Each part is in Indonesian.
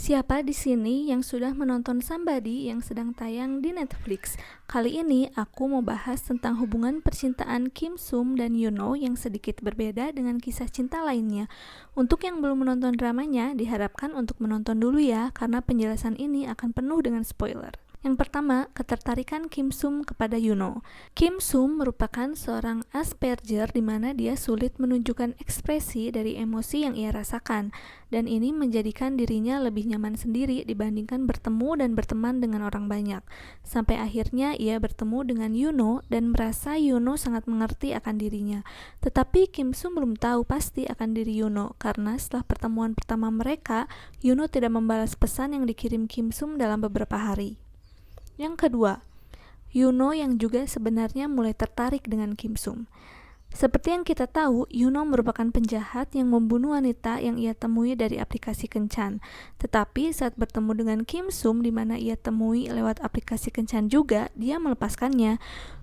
Siapa di sini yang sudah menonton Somebody yang sedang tayang di Netflix? Kali ini aku mau bahas tentang hubungan percintaan Kim Sum dan Yuno yang sedikit berbeda dengan kisah cinta lainnya. Untuk yang belum menonton dramanya, diharapkan untuk menonton dulu ya, karena penjelasan ini akan penuh dengan spoiler. Yang pertama, ketertarikan Kim Sum kepada Yuno. Kim Sum merupakan seorang Asperger di mana dia sulit menunjukkan ekspresi dari emosi yang ia rasakan, dan ini menjadikan dirinya lebih nyaman sendiri dibandingkan bertemu dan berteman dengan orang banyak. Sampai akhirnya ia bertemu dengan Yuno dan merasa Yuno sangat mengerti akan dirinya. Tetapi Kim Sum belum tahu pasti akan diri Yuno, karena setelah pertemuan pertama mereka, Yuno tidak membalas pesan yang dikirim Kim Sum dalam beberapa hari. Yang kedua, Yuno yang juga sebenarnya mulai tertarik dengan Kim Sum. Seperti yang kita tahu, Yuno merupakan penjahat yang membunuh wanita yang ia temui dari aplikasi kencan. Tetapi saat bertemu dengan Kim Sum di mana ia temui lewat aplikasi kencan juga, dia melepaskannya.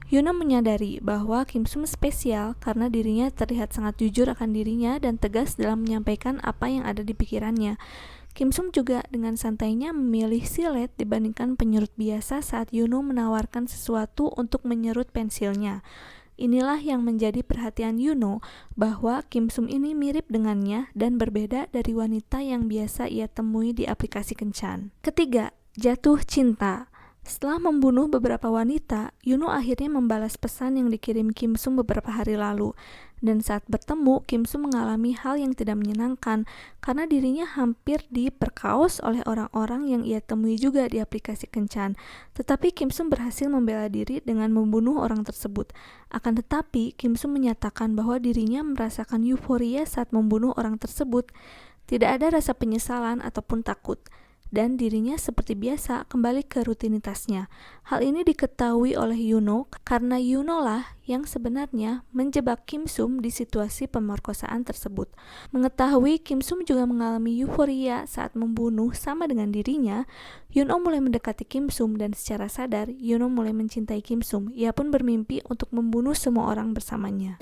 Yuno menyadari bahwa Kim Sum spesial karena dirinya terlihat sangat jujur akan dirinya dan tegas dalam menyampaikan apa yang ada di pikirannya. Kim Sum juga dengan santainya memilih silet dibandingkan penyerut biasa saat Yuno menawarkan sesuatu untuk menyerut pensilnya. Inilah yang menjadi perhatian Yuno, bahwa Kim Sum ini mirip dengannya dan berbeda dari wanita yang biasa ia temui di aplikasi kencan. Ketiga, jatuh cinta. Setelah membunuh beberapa wanita, Yuno akhirnya membalas pesan yang dikirim Kim Sum beberapa hari lalu. Dan saat bertemu, Kim Sum mengalami hal yang tidak menyenangkan karena dirinya hampir diperkaos oleh orang-orang yang ia temui juga di aplikasi kencan. Tetapi Kim Sum berhasil membela diri dengan membunuh orang tersebut. Akan tetapi, Kim Sum menyatakan bahwa dirinya merasakan euforia saat membunuh orang tersebut. Tidak ada rasa penyesalan ataupun takut, dan dirinya seperti biasa kembali ke rutinitasnya. Hal ini diketahui oleh Yuno karena Yuno lah yang sebenarnya menjebak Kim Sum di situasi pemerkosaan tersebut. Mengetahui Kim Sum juga mengalami euforia saat membunuh sama dengan dirinya, Yuno mulai mendekati Kim Sum dan secara sadar Yuno mulai mencintai Kim Sum. Ia pun bermimpi untuk membunuh semua orang bersamanya.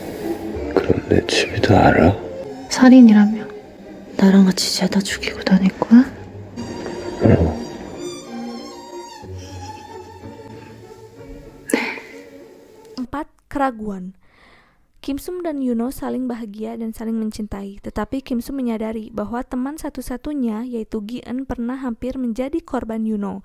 그럼 내 집도 알아? 살인이라며 나랑 같이 죄다 죽이고 다닐 거야? 4. Keraguan. Kim Sum dan Yuno saling bahagia dan saling mencintai, tetapi Kim Sum menyadari bahwa teman satu-satunya yaitu Gi-eun pernah hampir menjadi korban Yuno.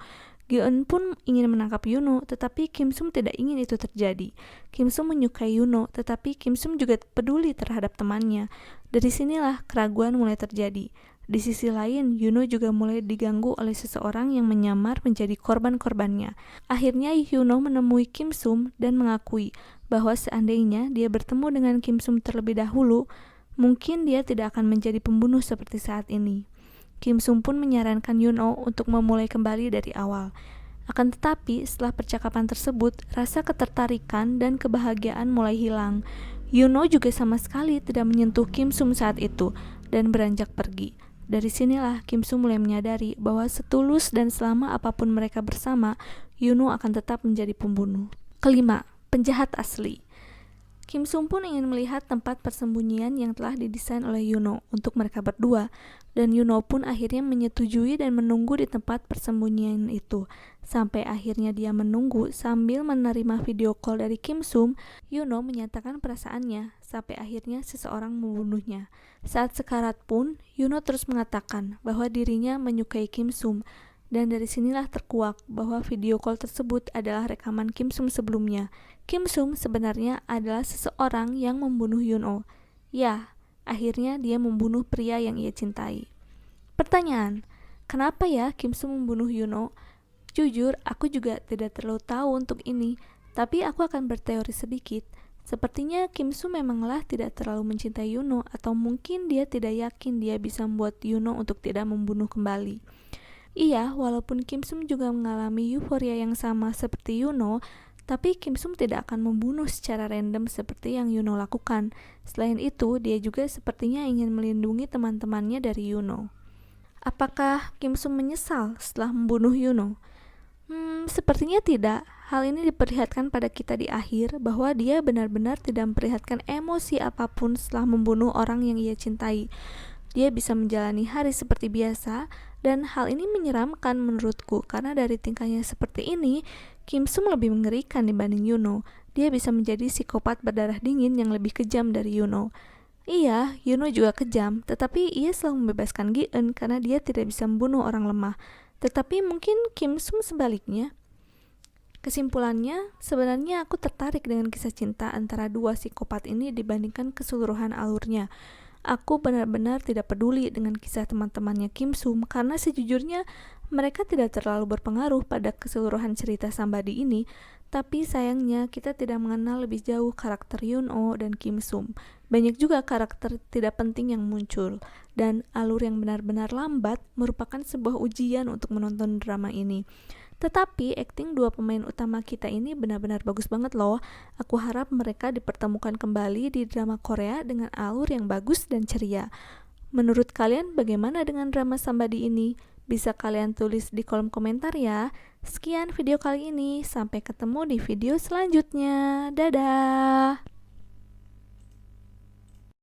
Gi-eun pun ingin menangkap Yuno, tetapi Kim Sum tidak ingin itu terjadi. Kim Sum menyukai Yuno, tetapi Kim Sum juga peduli terhadap temannya. Dari sinilah keraguan mulai terjadi. Di sisi lain, Yuno juga mulai diganggu oleh seseorang yang menyamar menjadi korban-korbannya. Akhirnya Yuno menemui Kim Sum dan mengakui bahwa seandainya dia bertemu dengan Kim Sum terlebih dahulu, mungkin dia tidak akan menjadi pembunuh seperti saat ini. Kim Sum pun menyarankan Yuno untuk memulai kembali dari awal. Akan tetapi, setelah percakapan tersebut, rasa ketertarikan dan kebahagiaan mulai hilang. Yuno juga sama sekali tidak menyentuh Kim Sum saat itu dan beranjak pergi. Dari sinilah Kim Sum mulai menyadari bahwa setulus dan selama apapun mereka bersama, Yuno akan tetap menjadi pembunuh. Kelima, penjahat asli. Kim Sum pun ingin melihat tempat persembunyian yang telah didesain oleh Yuno untuk mereka berdua, dan Yuno pun akhirnya menyetujui dan menunggu di tempat persembunyian itu. Sampai akhirnya dia menunggu sambil menerima video call dari Kim Sum, Yuno menyatakan perasaannya sampai akhirnya seseorang membunuhnya. Saat sekarat pun, Yuno terus mengatakan bahwa dirinya menyukai Kim Sum, dan dari sinilah terkuak bahwa video call tersebut adalah rekaman Kim Sum sebelumnya. Kim Sum sebenarnya adalah seseorang yang membunuh Yuno. Ya, akhirnya dia membunuh pria yang ia cintai. Pertanyaan, kenapa ya Kim Sum membunuh Yuno? Jujur, aku juga tidak terlalu tahu untuk ini, tapi aku akan berteori sedikit. Sepertinya Kim Sum memanglah tidak terlalu mencintai Yuno, atau mungkin dia tidak yakin dia bisa membuat Yuno untuk tidak membunuh kembali. Iya, walaupun Kim Sum juga mengalami euforia yang sama seperti Yuno, tapi Kim Sum tidak akan membunuh secara random seperti yang Yuno lakukan. Selain itu, dia juga sepertinya ingin melindungi teman-temannya dari Yuno. Apakah Kim Sum menyesal setelah membunuh Yuno? Sepertinya tidak. Hal ini diperlihatkan pada kita di akhir bahwa dia benar-benar tidak memperlihatkan emosi apapun setelah membunuh orang yang ia cintai. Dia bisa menjalani hari seperti biasa, Dan hal ini menyeramkan menurutku, karena dari tingkahnya seperti ini, Kim Sum lebih mengerikan dibanding Yuno. Dia bisa menjadi psikopat berdarah dingin yang lebih kejam dari Yuno. Iya, Yuno juga kejam, tetapi ia selalu membebaskan Gi-eun karena dia tidak bisa membunuh orang lemah. Tetapi mungkin Kim Sum sebaliknya. Kesimpulannya, sebenarnya aku tertarik dengan kisah cinta antara dua psikopat ini dibandingkan keseluruhan alurnya. Aku benar-benar tidak peduli dengan kisah teman-temannya Kim Sum karena sejujurnya mereka tidak terlalu berpengaruh pada keseluruhan cerita Somebody ini. Tapi sayangnya kita tidak mengenal lebih jauh karakter Yoon-oh dan Kim Sum. Banyak juga karakter tidak penting yang muncul, dan alur yang benar-benar lambat merupakan sebuah ujian untuk menonton drama ini. Tetapi akting dua pemain utama kita ini benar-benar bagus banget loh. Aku harap mereka dipertemukan kembali di drama Korea dengan alur yang bagus dan ceria. Menurut kalian bagaimana dengan drama Somebody ini? Bisa kalian tulis di kolom komentar ya. Sekian video kali ini, sampai ketemu di video selanjutnya. Dadah!